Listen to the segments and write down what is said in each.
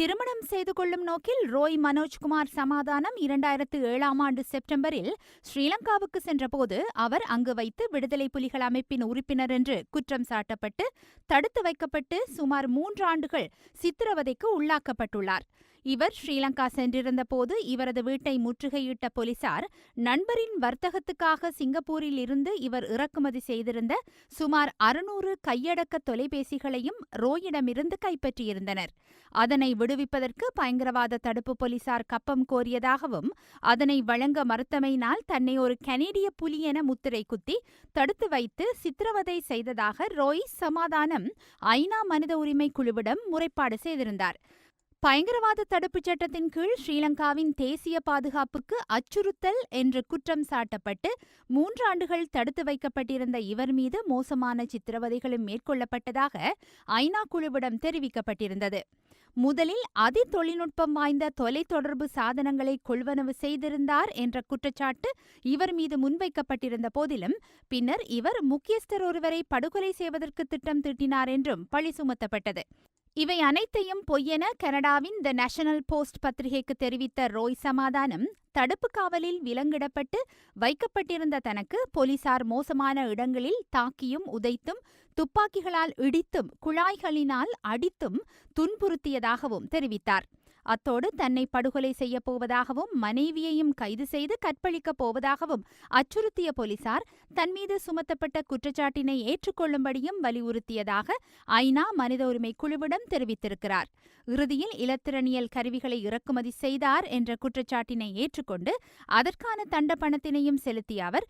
திருமணம் செய்து கொள்ளும் நோக்கில் ரோய் மனோஜ்குமார் சமாதானம் 2007ஆம் ஆண்டு செப்டம்பரில் ஸ்ரீலங்காவுக்கு சென்றபோது அவர் அங்கு வைத்து விடுதலை புலிகள் அமைப்பின் உறுப்பினர் என்று குற்றம் சாட்டப்பட்டு தடுத்து வைக்கப்பட்டு சுமார் 3 ஆண்டுகள் சித்திரவதைக்கு உள்ளாக்கப்பட்டுள்ளார். இவர் ஸ்ரீலங்கா சென்றிருந்தபோது இவரது வீட்டை முற்றுகையிட்ட போலீசார் நண்பரின் வர்த்தகத்துக்காக சிங்கப்பூரில் இருந்து இவர் இறக்குமதி செய்திருந்த சுமார் 600 கையடக்க தொலைபேசிகளையும் ரோயிடமிருந்து கைப்பற்றியிருந்தனர். அதனை விடுவிப்பதற்கு பயங்கரவாத தடுப்பு போலீசார் கப்பம் கோரியதாகவும் அதனை வழங்க மறுத்தமையினால் தன்னை ஒரு கனேடிய புலி என முத்திரை குத்தி தடுத்து வைத்து சித்திரவதை செய்ததாக ரோய் சமாதானம் ஐநா மனித உரிமை குழுவிடம் முறைப்பாடு செய்திருந்தார். பயங்கரவாத தடுப்புச் சட்டத்தின் கீழ் ஸ்ரீலங்காவின் தேசிய பாதுகாப்புக்கு அச்சுறுத்தல் என்று குற்றம் சாட்டப்பட்டு 3 ஆண்டுகள் தடுத்து வைக்கப்பட்டிருந்த இவர் மீது மோசமான சித்திரவதைகளும் மேற்கொள்ளப்பட்டதாக ஐநா குழுவிடம் தெரிவிக்கப்பட்டிருந்தது. முதலில் தொழில்நுட்பம் வாய்ந்த தொலைத்தொடர்பு சாதனங்களை கொள்வனவு செய்திருந்தார் என்ற குற்றச்சாட்டு இவர் மீது முன்வைக்கப்பட்டிருந்த போதிலும் பின்னர் இவர் முக்கியஸ்தர் ஒருவரை படுகொலை செய்வதற்கு திட்டம் தீட்டினார் என்றும் பழி சுமத்தப்பட்டது. இவை அனைத்தையும் பொய்யென கனடாவின் த நேஷனல் போஸ்ட் பத்திரிகைக்கு தெரிவித்த ரோய் சமாதானம் தடுப்பு காவலில் விலங்கிடப்பட்டு வைக்கப்பட்டிருந்த தனக்கு போலீசார் மோசமான இடங்களில் தாக்கியும் உதைத்தும் துப்பாக்கிகளால் இடித்தும் குழாய்களினால் அடித்தும் துன்புறுத்தியதாகவும் தெரிவித்தார். அத்தோடு தன்னை படுகொலை செய்யப் போவதாகவும் மனைவியையும் கைது செய்து கற்பழிக்கப் போவதாகவும் அச்சுறுத்திய போலீசார் தன்மீது சுமத்தப்பட்ட குற்றச்சாட்டினை ஏற்றுக்கொள்ளும்படியும் வலியுறுத்தியதாக ஐநா மனித உரிமை குழுவிடம் தெரிவித்திருக்கிறார். இறுதியில் இலத்திரனியல் கருவிகளை இறக்குமதி செய்தார் என்ற குற்றச்சாட்டினை ஏற்றுக்கொண்டு அதற்கான தண்ட பணத்தினையும் செலுத்திய அவர்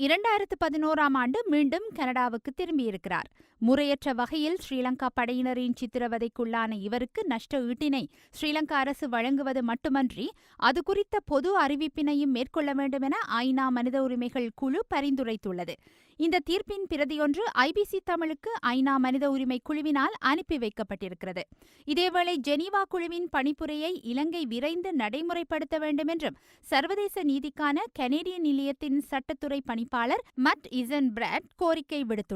2011ஆம் ஆண்டு மீண்டும் கனடாவுக்கு திரும்பியிருக்கிறார். முறையற்ற வகையில் ஸ்ரீலங்கா படையினரின் சித்திரவதைக்குள்ளான இவருக்கு நஷ்ட ஈட்டினை ஸ்ரீலங்கா அரசு வழங்குவது மட்டுமன்றி அது குறித்த பொது அறிவிப்பினையும் மேற்கொள்ள வேண்டுமென ஐநா மனித உரிமைகள் குழு பரிந்துரைத்துள்ளது. இந்த தீர்ப்பின் பிரதியொன்று ஐபிசி தமிழுக்கு ஐநா மனித உரிமை குழுவினால் அனுப்பி வைக்கப்பட்டிருக்கிறது. இதேவேளை ஜெனீவா குழுவின் பணிப்புரையை இலங்கை விரைந்து நடைமுறைப்படுத்த வேண்டும் என்றும் சர்வதேச நீதிக்கான கனேடிய நிலையத்தின் சட்டத்துறை பணிப்பாளர் மட் இசன் பிராட் கோரிக்கை விடுத்துள்ளார்.